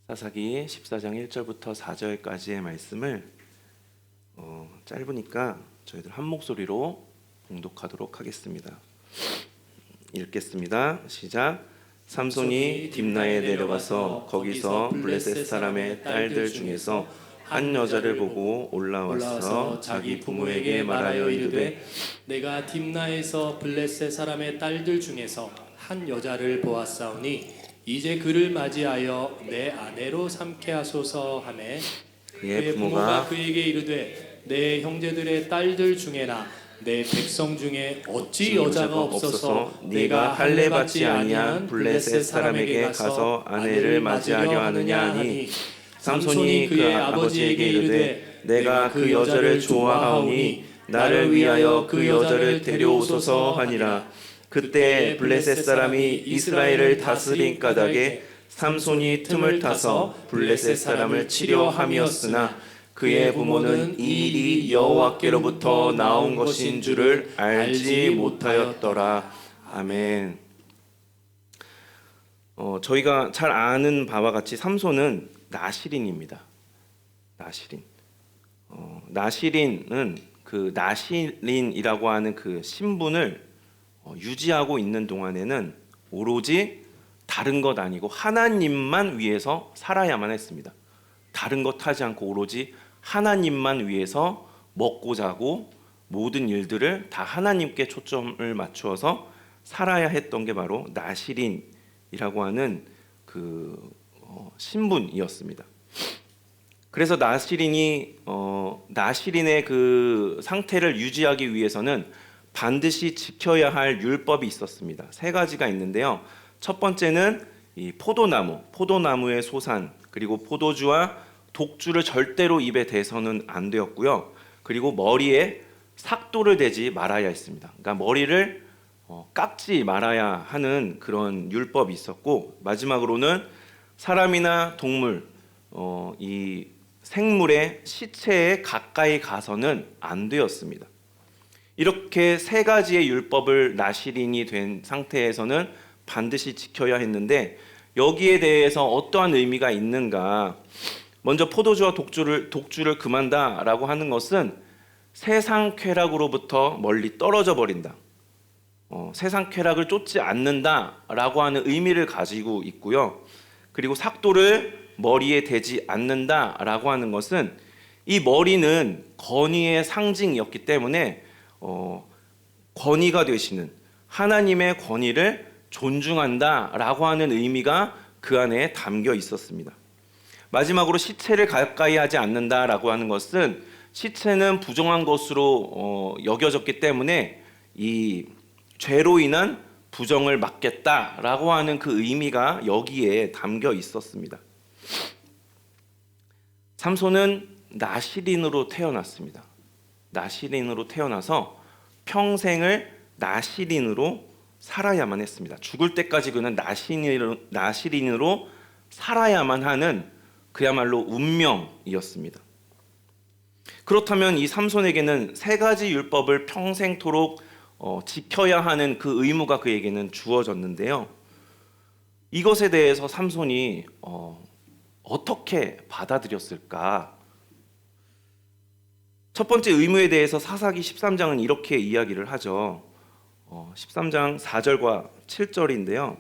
사사기 14장 1절부터 4절까지의 말씀을 짧으니까 저희들 한 목소리로 봉독하도록 하겠습니다. 읽겠습니다. 시작. 삼손이 딥나에 내려가서 거기서 블레셋 사람의 딸들 중에서 한 여자를 보고 올라와서 자기 부모에게 말하여 이르되 내가 딥나에서 블레셋 사람의 딸들 중에서 한 여자를 보았사오니 이제 그를 맞이하여 내 아내로 삼게 하소서 하매 그의 부모가 그에게 이르되 내 형제들의 딸들 중에나 내 백성 중에 어찌 여자가 없어서 내가 할례 받지 아니한 블레셋 사람에게 가서 아내를 맞이하려 하느냐 하니 삼손이 그의 아버지에게 이르되 내가 그 여자를 좋아하오니 나를 위하여 그 여자를 데려오소서 하니라. 그때 블레셋 사람이 이스라엘을 다스린 까닭에 삼손이 틈을 타서 블레셋 사람을 치려 함이었으나 그의 부모는 이 일이 여호와께로부터 나온 것인 줄을 알지 못하였더라. 아멘. 저희가 잘 아는 바와 같이 삼손은 나실인입니다. 나실인은 그 나실인이라고 하는 그 신분을 유지하고 있는 동안에는 오로지 다른 것 아니고 하나님만 위해서 살아야만 했습니다. 다른 것 하지 않고 오로지 하나님만 위해서 먹고 자고 모든 일들을 다 하나님께 초점을 맞추어서 살아야 했던 게 바로 나실인이라고 하는 그 신분이었습니다. 그래서 나실인의 그 상태를 유지하기 위해서는 반드시 지켜야 할 율법이 있었습니다. 세 가지가 있는데요. 첫 번째는 이 포도나무의 소산, 그리고 포도주와 독주를 절대로 입에 대서는 안 되었고요. 그리고 머리에 삭도를 대지 말아야 했습니다. 그러니까 머리를 깎지 말아야 하는 그런 율법이 있었고, 마지막으로는 사람이나 동물, 이 생물의 시체에 가까이 가서는 안 되었습니다. 이렇게 세 가지의 율법을 나실인이 된 상태에서는 반드시 지켜야 했는데, 여기에 대해서 어떠한 의미가 있는가? 먼저 포도주와 독주를 금한다라고 하는 것은 세상 쾌락으로부터 멀리 떨어져 버린다. 세상 쾌락을 쫓지 않는다라고 하는 의미를 가지고 있고요. 그리고 삭도를 머리에 대지 않는다라고 하는 것은 이 머리는 권위의 상징이었기 때문에 권위가 되시는 하나님의 권위를 존중한다라고 하는 의미가 그 안에 담겨 있었습니다. 마지막으로 시체를 가까이 하지 않는다라고 하는 것은 시체는 부정한 것으로 여겨졌기 때문에 이 죄로 인한 부정을 막겠다라고 하는 그 의미가 여기에 담겨 있었습니다. 삼손은 나실인으로 태어났습니다. 나실인으로 태어나서 평생을 나실인으로 살아야만 했습니다. 죽을 때까지 그는 나실인으로 살아야만 하는 그야말로 운명이었습니다. 그렇다면 이 삼손에게는 세 가지 율법을 평생토록 지켜야 하는 그 의무가 그에게는 주어졌는데요. 이것에 대해서 삼손이 어떻게 받아들였을까? 첫 번째 의무에 대해서 사사기 13장은 이렇게 이야기를 하죠. 13장 4절과 7절인데요.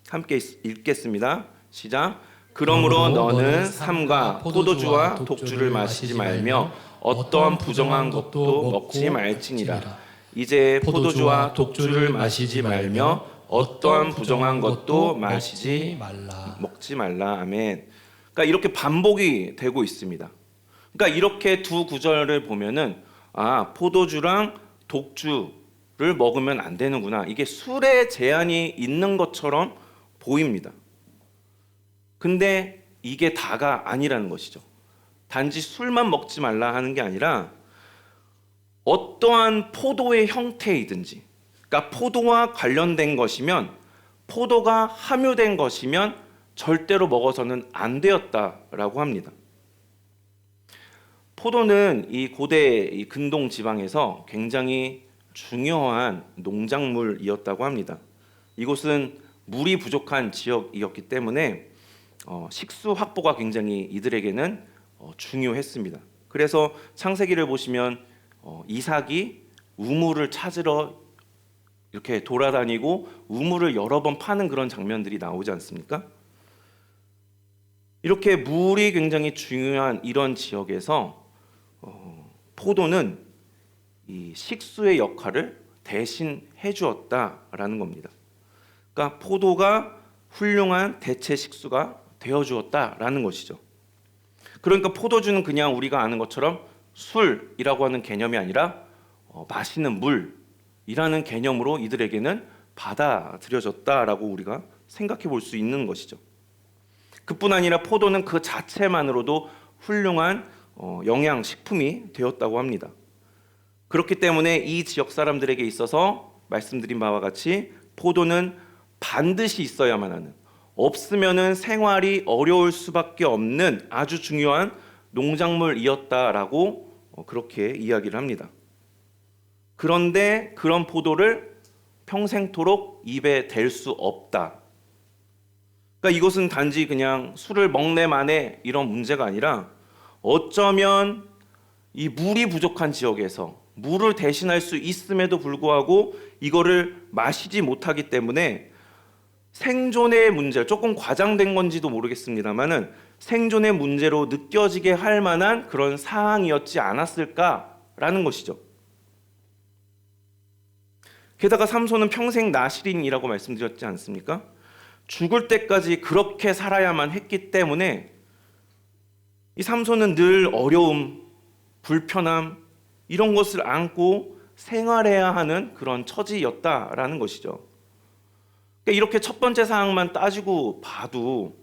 함께 읽겠습니다. 시작. 그러므로 너는 삼과 포도주와 독주를 마시지 말며 어떠한 부정한 것도 먹지 말지니라. 이제 포도주와 독주를 마시지 말며 어떠한 부정한 것도 먹지 말라. 아멘. 그러니까 이렇게 반복이 되고 있습니다. 그러니까 이렇게 두 구절을 보면은 포도주랑 독주를 먹으면 안 되는구나. 이게 술에 제한이 있는 것처럼 보입니다. 근데 이게 다가 아니라는 것이죠. 단지 술만 먹지 말라 하는 게 아니라 어떠한 포도의 형태이든지, 그러니까 포도와 관련된 것이면, 포도가 함유된 것이면 절대로 먹어서는 안 되었다라고 합니다. 포도는 이 고대 이 근동 지방에서 굉장히 중요한 농작물이었다고 합니다. 이곳은 물이 부족한 지역이었기 때문에 식수 확보가 굉장히 이들에게는 중요했습니다. 그래서 창세기를 보시면 이삭이 우물을 찾으러 이렇게 돌아다니고 우물을 여러 번 파는 그런 장면들이 나오지 않습니까? 이렇게 물이 굉장히 중요한 이런 지역에서 포도는 이 식수의 역할을 대신 해주었다라는 겁니다. 그러니까 포도가 훌륭한 대체 식수가 되어주었다라는 것이죠. 그러니까 포도주는 그냥 우리가 아는 것처럼 술이라고 하는 개념이 아니라 마시는 물이라는 개념으로 이들에게는 받아들여졌다라고 우리가 생각해 볼 수 있는 것이죠. 그뿐 아니라 포도는 그 자체만으로도 훌륭한 영양식품이 되었다고 합니다. 그렇기 때문에 이 지역 사람들에게 있어서 말씀드린 바와 같이 포도는 반드시 있어야만 하는, 없으면은 생활이 어려울 수밖에 없는 아주 중요한 농작물이었다라고 그렇게 이야기를 합니다. 그런데 그런 포도를 평생토록 입에 댈 수 없다. 그러니까 이것은 단지 그냥 술을 먹네 마네 이런 문제가 아니라 어쩌면 이 물이 부족한 지역에서 물을 대신할 수 있음에도 불구하고 이거를 마시지 못하기 때문에 생존의 문제, 조금 과장된 건지도 모르겠습니다만은 생존의 문제로 느껴지게 할 만한 그런 상황이었지 않았을까라는 것이죠. 게다가 삼손은 평생 나실인이라고 말씀드렸지 않습니까? 죽을 때까지 그렇게 살아야만 했기 때문에 이 삼손은 늘 어려움, 불편함 이런 것을 안고 생활해야 하는 그런 처지였다라는 것이죠. 그러니까 이렇게 첫 번째 사항만 따지고 봐도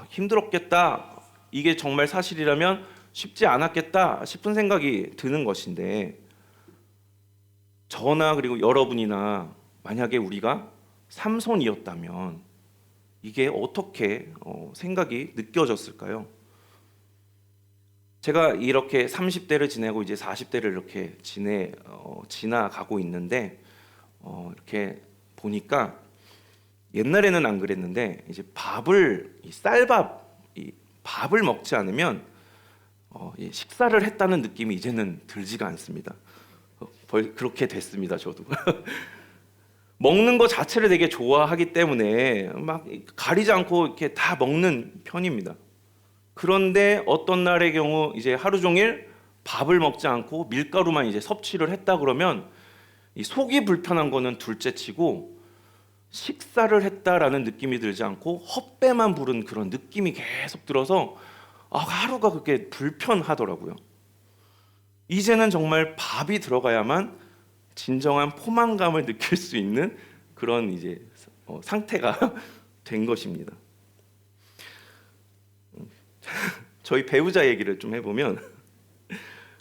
힘들었겠다. 이게 정말 사실이라면 쉽지 않았겠다 싶은 생각이 드는 것인데 저나 그리고 여러분이나 만약에 우리가 삼손이었다면 이게 어떻게 생각이 느껴졌을까요? 제가 이렇게 30대를 지내고 이제 40대를 이렇게 지나가고 있는데 이렇게 보니까 옛날에는 안 그랬는데 이제 밥을 먹지 않으면 식사를 했다는 느낌이 이제는 들지가 않습니다. 그렇게 됐습니다, 저도. 먹는 거 자체를 되게 좋아하기 때문에 막 가리지 않고 이렇게 다 먹는 편입니다. 그런데 어떤 날의 경우 이제 하루 종일 밥을 먹지 않고 밀가루만 이제 섭취를 했다 그러면 이 속이 불편한 거는 둘째치고 식사를 했다라는 느낌이 들지 않고 헛배만 부른 그런 느낌이 계속 들어서 하루가 그렇게 불편하더라고요. 이제는 정말 밥이 들어가야만 진정한 포만감을 느낄 수 있는 그런 이제 상태가 된 것입니다. 저희 배우자 얘기를 좀 해보면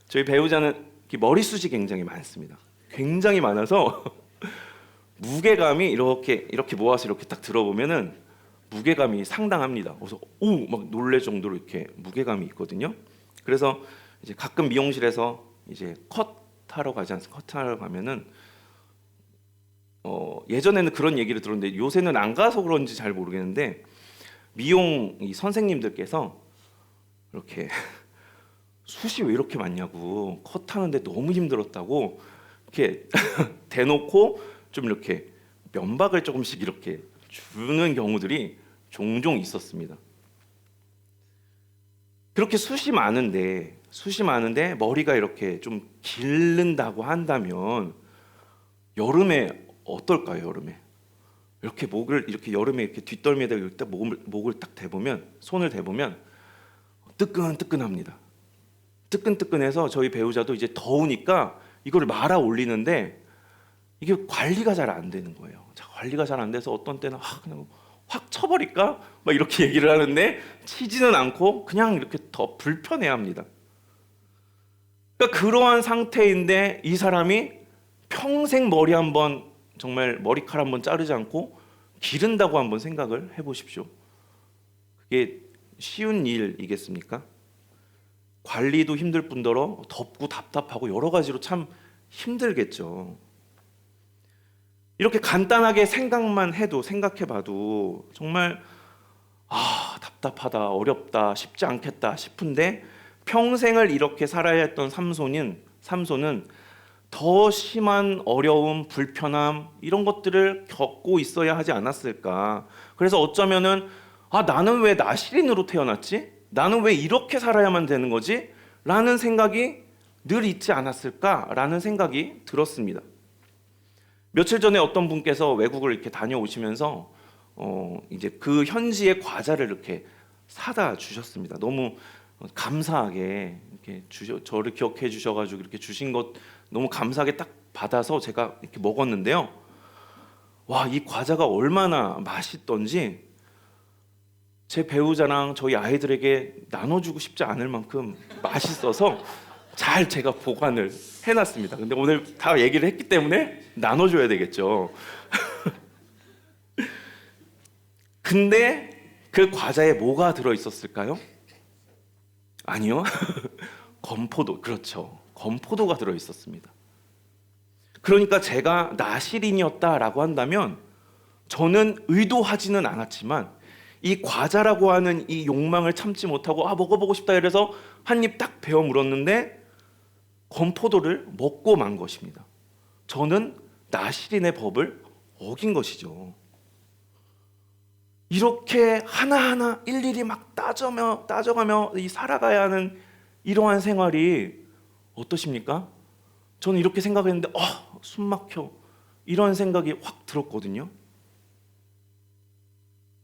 저희 배우자는 머리숱이 굉장히 많습니다. 굉장히 많아서 무게감이 이렇게 모아서 이렇게 딱 들어보면은 무게감이 상당합니다. 그래서 막 놀랄 정도로 이렇게 무게감이 있거든요. 그래서 이제 가끔 미용실에서 이제 컷하러 가지 않습니까? 컷하러 가면은 예전에는 그런 얘기를 들었는데 요새는 안 가서 그런지 잘 모르겠는데 미용 이 선생님들께서 이렇게 숱이 왜 이렇게 많냐고 컷하는데 너무 힘들었다고 이렇게 대놓고 좀 이렇게 면박을 조금씩 이렇게 주는 경우들이 종종 있었습니다. 그렇게 숱이 많은데 머리가 이렇게 좀 기른다고 한다면 여름에 어떨까요? 여름에 이렇게 목을 이렇게 여름에 이렇게 뒷덜미에다 이렇게 딱 목을 딱 대보면 손을 대보면 뜨끈뜨끈합니다. 뜨끈뜨끈해서 저희 배우자도 이제 더우니까 이걸 말아 올리는데 이게 관리가 잘 안 되는 거예요. 관리가 잘 안 돼서 어떤 때는 그냥 확 쳐버릴까? 막 이렇게 얘기를 하는데 치지는 않고 그냥 이렇게 더 불편해합니다. 그러니까 그러한 상태인데 이 사람이 평생 머리 한번 정말 머리카락 한번 자르지 않고 기른다고 한번 생각을 해보십시오. 그게 쉬운 일이겠습니까? 관리도 힘들 뿐더러 덥고 답답하고 여러 가지로 참 힘들겠죠. 이렇게 간단하게 생각해봐도 정말 답답하다, 어렵다, 쉽지 않겠다 싶은데 평생을 이렇게 살아야 했던 삼손은 더 심한 어려움, 불편함 이런 것들을 겪고 있어야 하지 않았을까. 그래서 어쩌면은 나는 왜 나시린으로 태어났지? 나는 왜 이렇게 살아야만 되는 거지? 라는 생각이 늘 있지 않았을까라는 생각이 들었습니다. 며칠 전에 어떤 분께서 외국을 이렇게 다녀오시면서 이제 그 현지의 과자를 이렇게 사다 주셨습니다. 너무 감사하게 이렇게 저를 기억해 주셔가지고 이렇게 주신 것 너무 감사하게 딱 받아서 제가 이렇게 먹었는데요. 와, 이 과자가 얼마나 맛있던지 제 배우자랑 저희 아이들에게 나눠주고 싶지 않을 만큼 맛있어서 잘 제가 보관을 해놨습니다. 근데 오늘 다 얘기를 했기 때문에 나눠줘야 되겠죠. 근데 그 과자에 뭐가 들어있었을까요? 아니요. 건포도. 그렇죠. 건포도가 들어있었습니다. 그러니까 제가 나시린이었다라고 한다면 저는 의도하지는 않았지만 이 과자라고 하는 이 욕망을 참지 못하고 먹어보고 싶다 이래서 한 입 딱 베어 물었는데 건포도를 먹고 만 것입니다. 저는 나시린의 법을 어긴 것이죠. 이렇게 하나하나 일일이 막 따져가며 살아가야 하는 이러한 생활이 어떠십니까? 저는 이렇게 생각했는데 숨 막혀 이런 생각이 확 들었거든요.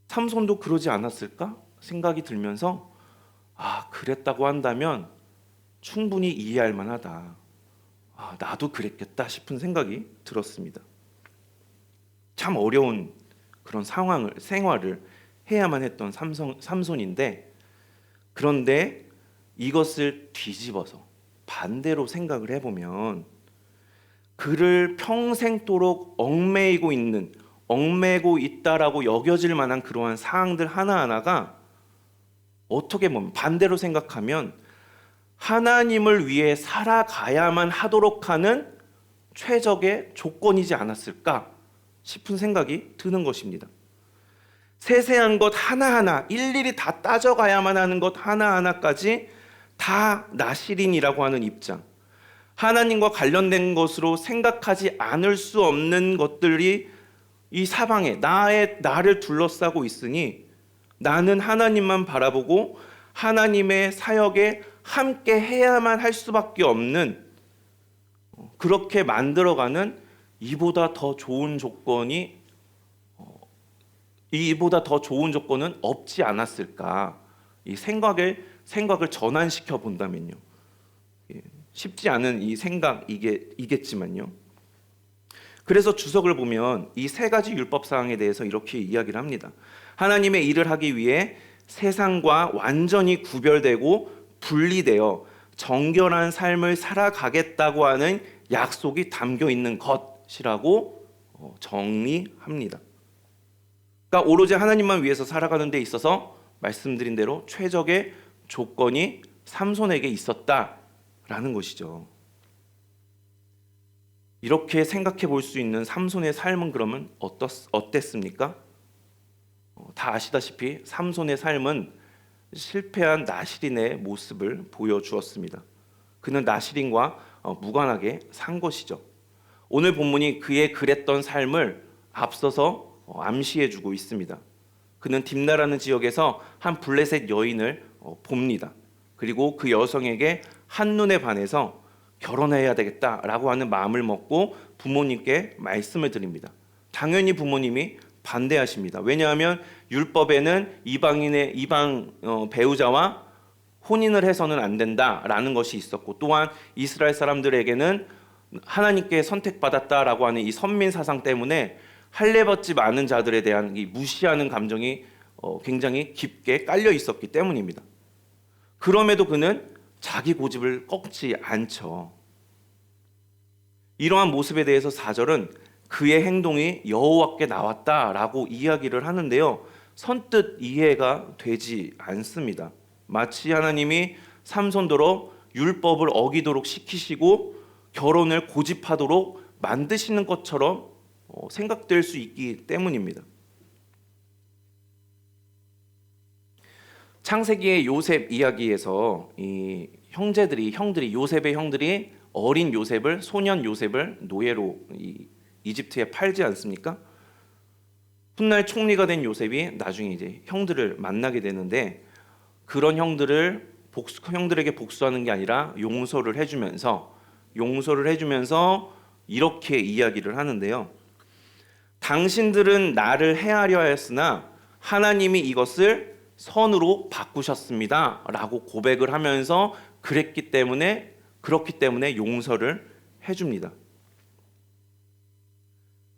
삼손도 그러지 않았을까 생각이 들면서 그랬다고 한다면 충분히 이해할 만하다. 나도 그랬겠다 싶은 생각이 들었습니다. 참 어려운 그런 생활을 해야만 했던 삼손인데, 그런데 이것을 뒤집어서 반대로 생각을 해보면 그를 평생도록 얽매이고 있다라고 여겨질 만한 그러한 사항들 하나하나가 어떻게 보면 반대로 생각하면 하나님을 위해 살아가야만 하도록 하는 최적의 조건이지 않았을까 싶은 생각이 드는 것입니다. 세세한 것 하나하나 일일이 다 따져가야만 하는 것 하나하나까지 다 나시린이라고 하는 입장, 하나님과 관련된 것으로 생각하지 않을 수 없는 것들이 이 사방에 나를 둘러싸고 있으니 나는 하나님만 바라보고 하나님의 사역에 함께 해야만 할 수밖에 없는, 그렇게 만들어가는 이보다 더 좋은 조건은 없지 않았을까. 이 생각을 전환시켜 본다면요, 쉽지 않은 이 생각이겠지만요. 그래서 주석을 보면 이 세 가지 율법 사항에 대해서 이렇게 이야기를 합니다. 하나님의 일을 하기 위해 세상과 완전히 구별되고 분리되어 정결한 삶을 살아가겠다고 하는 약속이 담겨 있는 것이라고 정리합니다. 그러니까 오로지 하나님만 위해서 살아가는 데 있어서 말씀드린 대로 최적의 조건이 삼손에게 있었다라는 것이죠. 이렇게 생각해 볼 수 있는 삼손의 삶은 그러면 어땠습니까? 다 아시다시피 삼손의 삶은 실패한 나시린의 모습을 보여주었습니다. 그는 나시린과 무관하게 산 것이죠. 오늘 본문이 그의 그랬던 삶을 앞서서 암시해주고 있습니다. 그는 딥나라는 지역에서 한 블레셋 여인을 봅니다. 그리고 그 여성에게 한눈에 반해서 결혼해야 되겠다라고 하는 마음을 먹고 부모님께 말씀을 드립니다. 당연히 부모님이 반대하십니다. 왜냐하면 율법에는 이방 배우자와 혼인을 해서는 안 된다라는 것이 있었고, 또한 이스라엘 사람들에게는 하나님께 선택받았다라고 하는 이 선민 사상 때문에 할례받지 않은 자들에 대한 이 무시하는 감정이 굉장히 깊게 깔려 있었기 때문입니다. 그럼에도 그는 자기 고집을 꺾지 않죠. 이러한 모습에 대해서 4절은 그의 행동이 여호와께 나왔다라고 이야기를 하는데요, 선뜻 이해가 되지 않습니다. 마치 하나님이 삼손도로 율법을 어기도록 시키시고 결혼을 고집하도록 만드시는 것처럼 생각될 수 있기 때문입니다. 창세기의 요셉 이야기에서 이 형들이 요셉의 형들이 어린 요셉을 소년 요셉을 노예로 이집트에 팔지 않습니까? 훗날 총리가 된 요셉이 나중에 이제 형들을 만나게 되는데 그런 형들에게 복수하는 게 아니라 용서를 해주면서 이렇게 이야기를 하는데요. 당신들은 나를 해하려 하였으나 하나님이 이것을 선으로 바꾸셨습니다. 라고 고백을 하면서 그렇기 때문에 용서를 해줍니다.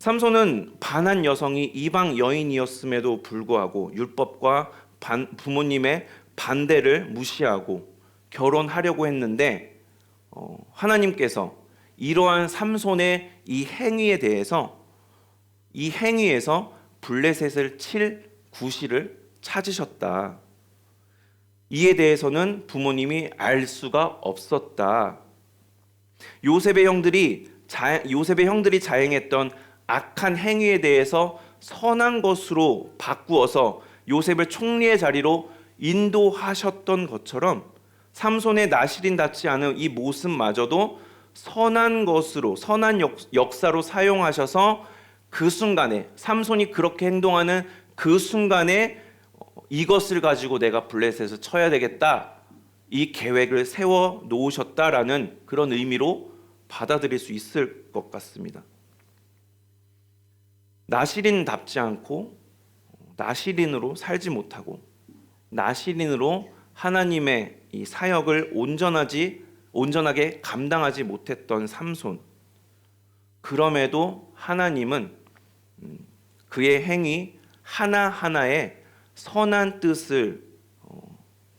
삼손은 반한 여성이 이방 여인이었음에도 불구하고 율법과 부모님의 반대를 무시하고 결혼하려고 했는데 하나님께서 이러한 삼손의 이 행위에서 블레셋을 칠 구실을 찾으셨다. 이에 대해서는 부모님이 알 수가 없었다. 요셉의 형들이 자행했던 악한 행위에 대해서 선한 것으로 바꾸어서 요셉을 총리의 자리로 인도하셨던 것처럼 삼손의 나실인답지 않은 이 모습마저도 선한 역사로 사용하셔서 그 순간에 삼손이 그렇게 행동하는 그 순간에 이것을 가지고 내가 블레셋을 쳐야 되겠다, 이 계획을 세워 놓으셨다라는 그런 의미로 받아들일 수 있을 것 같습니다. 나실인답지 않고 나실인으로 살지 못하고 나실인으로 하나님의 이 사역을 온전하게 감당하지 못했던 삼손. 그럼에도 하나님은 그의 행위 하나하나에 선한 뜻을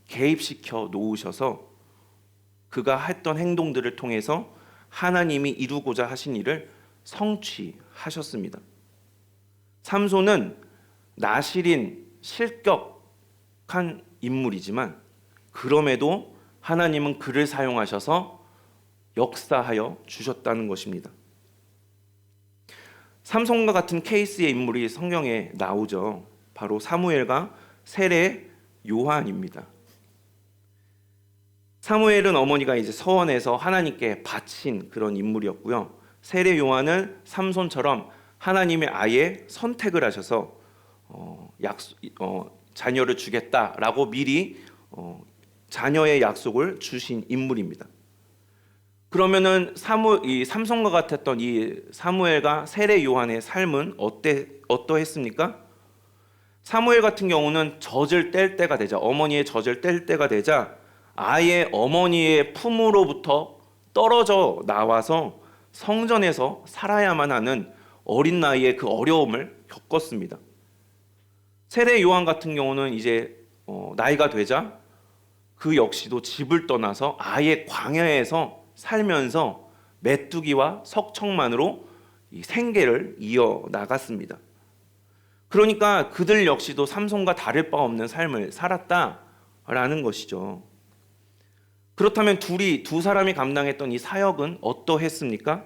개입시켜 놓으셔서 그가 했던 행동들을 통해서 하나님이 이루고자 하신 일을 성취하셨습니다. 삼손은 나실인 실격한 인물이지만 그럼에도 하나님은 그를 사용하셔서 역사하여 주셨다는 것입니다. 삼손과 같은 케이스의 인물이 성경에 나오죠. 바로 사무엘과 세례 요한입니다. 사무엘은 어머니가 이제 서원해서 하나님께 바친 그런 인물이었고요. 세례 요한은 삼손처럼 하나님의 아예 선택을 하셔서 자녀를 주겠다라고 미리 자녀의 약속을 주신 인물입니다. 그러면은 이 삼손과 같았던 이 사무엘과 세례 요한의 삶은 어떠했습니까? 사무엘 같은 경우는 젖을 뗄 때가 되자, 어머니의 젖을 뗄 때가 되자 아예 어머니의 품으로부터 떨어져 나와서 성전에서 살아야만 하는 어린 나이에 그 어려움을 겪었습니다. 세례 요한 같은 경우는 이제 나이가 되자 그 역시도 집을 떠나서 아예 광야에서 살면서 메뚜기와 석청만으로 이 생계를 이어 나갔습니다. 그러니까 그들 역시도 삼손과 다를 바 없는 삶을 살았다라는 것이죠. 그렇다면 두 사람이 감당했던 이 사역은 어떠했습니까?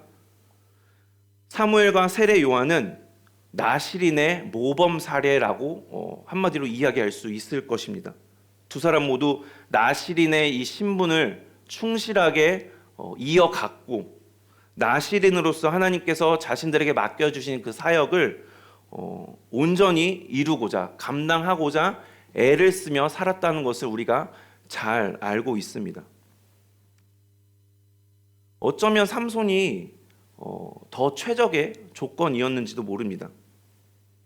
사무엘과 세례 요한은 나실인의 모범 사례라고 한마디로 이야기할 수 있을 것입니다. 두 사람 모두 나실인의 이 신분을 충실하게 이어갔고 나실인으로서 하나님께서 자신들에게 맡겨주신 그 사역을 온전히 이루고자 감당하고자 애를 쓰며 살았다는 것을 우리가 잘 알고 있습니다. 어쩌면 삼손이 더 최적의 조건이었는지도 모릅니다.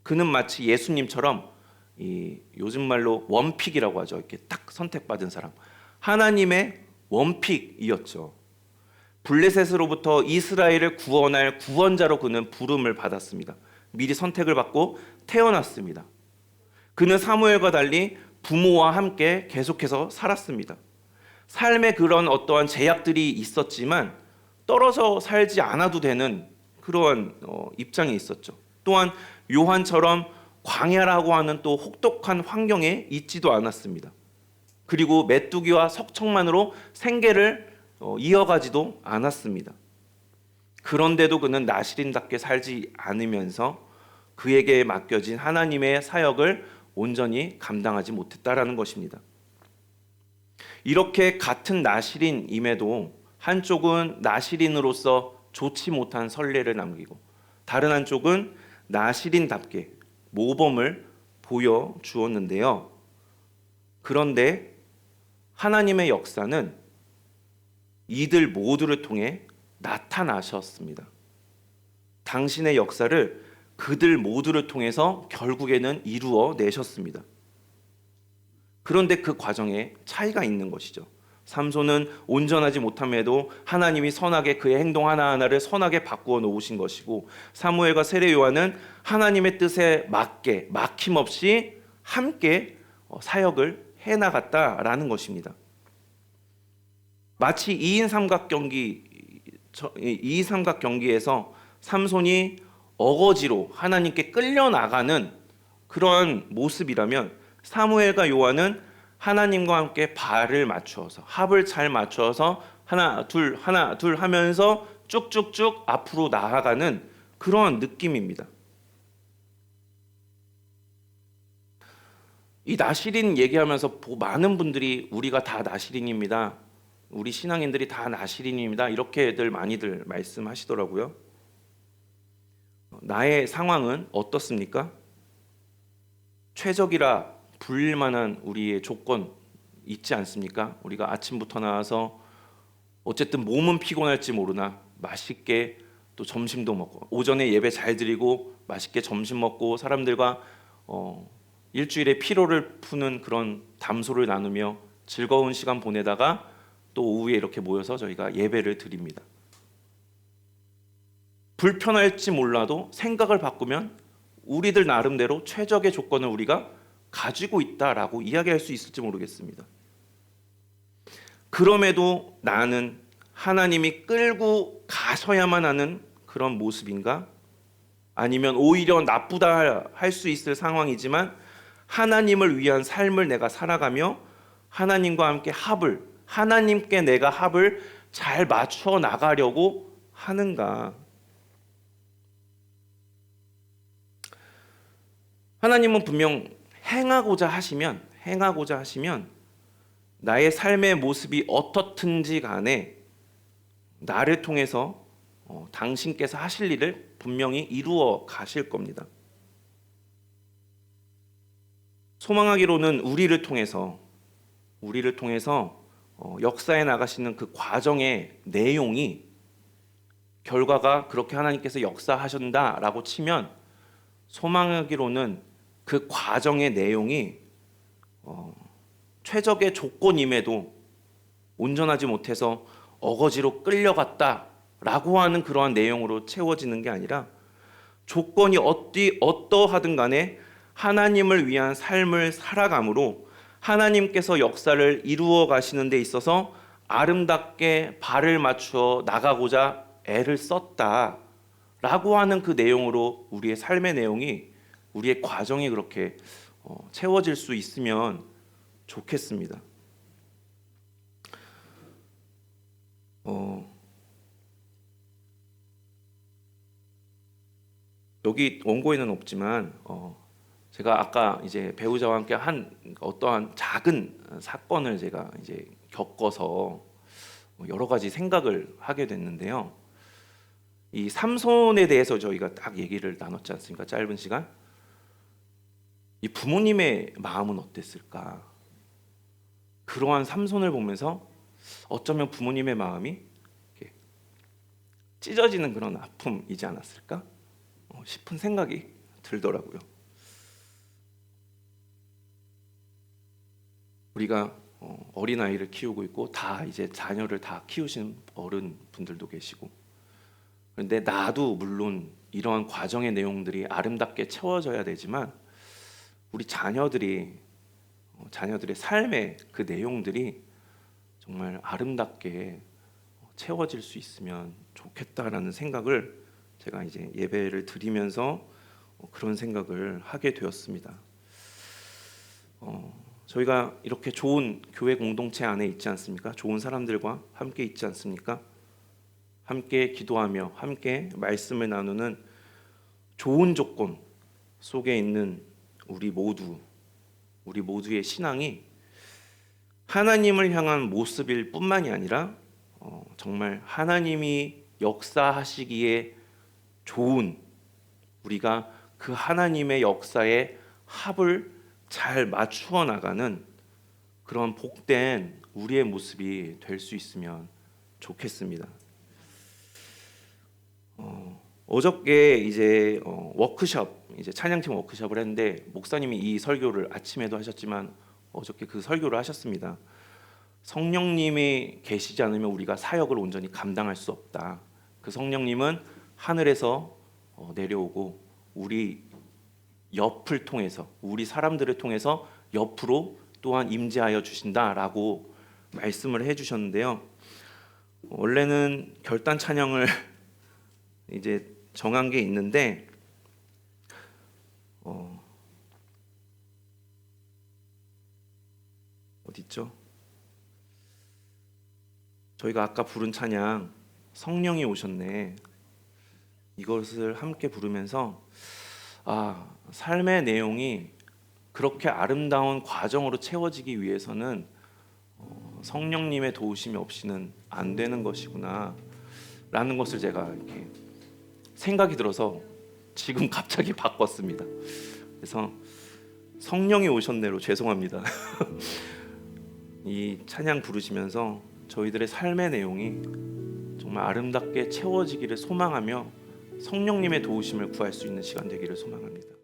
그는 마치 예수님처럼 요즘 말로 원픽이라고 하죠. 이렇게 딱 선택받은 사람, 하나님의 원픽이었죠. 블레셋으로부터 이스라엘을 구원할 구원자로 그는 부름을 받았습니다. 미리 선택을 받고 태어났습니다. 그는 사무엘과 달리 부모와 함께 계속해서 살았습니다. 삶에 그런 어떠한 제약들이 있었지만 떨어져 살지 않아도 되는 그러한 입장이 있었죠. 또한 요한처럼 광야라고 하는 또 혹독한 환경에 있지도 않았습니다. 그리고 메뚜기와 석청만으로 생계를 이어가지도 않았습니다. 그런데도 그는 나실인답게 살지 않으면서 그에게 맡겨진 하나님의 사역을 온전히 감당하지 못했다라는 것입니다. 이렇게 같은 나실인임에도 한쪽은 나실인으로서 좋지 못한 선례를 남기고 다른 한쪽은 나실인답게 모범을 보여주었는데요. 그런데 하나님의 역사는 이들 모두를 통해 나타나셨습니다. 당신의 역사를 그들 모두를 통해서 결국에는 이루어 내셨습니다. 그런데 그 과정에 차이가 있는 것이죠. 삼손은 온전하지 못함에도 하나님이 선하게 그의 행동 하나하나를 선하게 바꾸어 놓으신 것이고, 사무엘과 세례 요한은 하나님의 뜻에 맞게 막힘없이 함께 사역을 해나갔다라는 것입니다. 마치 2인 삼각경기에서 삼손이 어거지로 하나님께 끌려나가는 그런 모습이라면, 사무엘과 요한은 하나님과 함께 발을 맞추어서 합을 잘 맞추어서 하나 둘 하면서 쭉쭉쭉 앞으로 나아가는 그런 느낌입니다. 이 나실인 얘기하면서 많은 분들이 우리가 다 나실인입니다, 우리 신앙인들이 다 나실인입니다, 이렇게들 많이들 말씀하시더라고요. 나의 상황은 어떻습니까? 최적이라 불릴 만한 우리의 조건 있지 않습니까? 우리가 아침부터 나와서 어쨌든 몸은 피곤할지 모르나 맛있게 또 점심도 먹고, 오전에 예배 잘 드리고 맛있게 점심 먹고 사람들과 일주일의 피로를 푸는 그런 담소를 나누며 즐거운 시간 보내다가 또 오후에 이렇게 모여서 저희가 예배를 드립니다. 불편할지 몰라도 생각을 바꾸면 우리들 나름대로 최적의 조건을 우리가 가지고 있다라고 이야기할 수 있을지 모르겠습니다. 그럼에도 나는 하나님이 끌고 가셔야만 하는 그런 모습인가? 아니면 오히려 나쁘다 할 수 있을 상황이지만 하나님을 위한 삶을 내가 살아가며 하나님과 함께 하나님께 내가 합을 잘 맞춰 나가려고 하는가? 하나님은 분명 행하고자 하시면 나의 삶의 모습이 어떻든지 간에 나를 통해서 당신께서 하실 일을 분명히 이루어 가실 겁니다. 소망하기로는 우리를 통해서 역사에 나가시는 그 과정의 내용이, 결과가 그렇게 하나님께서 역사하신다라고 치면, 소망하기로는 그 과정의 내용이 최적의 조건임에도 온전하지 못해서 어거지로 끌려갔다라고 하는 그러한 내용으로 채워지는 게 아니라, 조건이 어떠하든 간에 하나님을 위한 삶을 살아감으로 하나님께서 역사를 이루어 가시는 데 있어서 아름답게 발을 맞추어 나가고자 애를 썼다라고 하는 그 내용으로 우리의 삶의 내용이, 우리의 과정이 그렇게 채워질 수 있으면 좋겠습니다. 여기 원고에는 없지만 제가 아까 이제 배우자와 함께 한 어떠한 작은 사건을 제가 이제 겪어서 여러 가지 생각을 하게 됐는데요. 이 삼손에 대해서 저희가 딱 얘기를 나눴지 않습니까? 짧은 시간. 이 부모님의 마음은 어땠을까? 그러한 삼손을 보면서 어쩌면 부모님의 마음이 이렇게 찢어지는 그런 아픔이지 않았을까 싶은 생각이 들더라고요. 우리가 어린아이를 키우고 있고 다 이제 자녀를 다 키우신 어른분들도 계시고, 그런데 나도 물론 이러한 과정의 내용들이 아름답게 채워져야 되지만 우리 자녀들의 삶의 그 내용들이 정말 아름답게 채워질 수 있으면 좋겠다라는 생각을 제가 이제 예배를 드리면서 그런 생각을 하게 되었습니다. 저희가 이렇게 좋은 교회 공동체 안에 있지 않습니까? 좋은 사람들과 함께 있지 않습니까? 함께 기도하며 함께 말씀을 나누는 좋은 조건 속에 있는 우리 모두의 신앙이 하나님을 향한 모습일 뿐만이 아니라 정말 하나님이 역사하시기에 좋은, 우리가 그 하나님의 역사에 합을 잘 맞추어 나가는 그런 복된 우리의 모습이 될 수 있으면 좋겠습니다. 어저께 이제 워크숍, 이제 찬양팀 워크숍을 했는데 목사님이 이 설교를 아침에도 하셨지만 어저께 그 설교를 하셨습니다. 성령님이 계시지 않으면 우리가 사역을 온전히 감당할 수 없다. 그 성령님은 하늘에서 내려오고 우리 옆을 통해서, 우리 사람들을 통해서 옆으로 또한 임재하여 주신다라고 말씀을 해주셨는데요. 원래는 결단 찬양을 이제 정한 게 있는데 어디 있죠? 저희가 아까 부른 찬양 성령이 오셨네, 이것을 함께 부르면서 삶의 내용이 그렇게 아름다운 과정으로 채워지기 위해서는 성령님의 도우심이 없이는 안 되는 것이구나 라는 것을 제가 이렇게 생각이 들어서 지금 갑자기 바꿨습니다. 그래서 성령이 오셨네로 죄송합니다. 이 찬양 부르시면서 저희들의 삶의 내용이 정말 아름답게 채워지기를 소망하며 성령님의 도우심을 구할 수 있는 시간 되기를 소망합니다.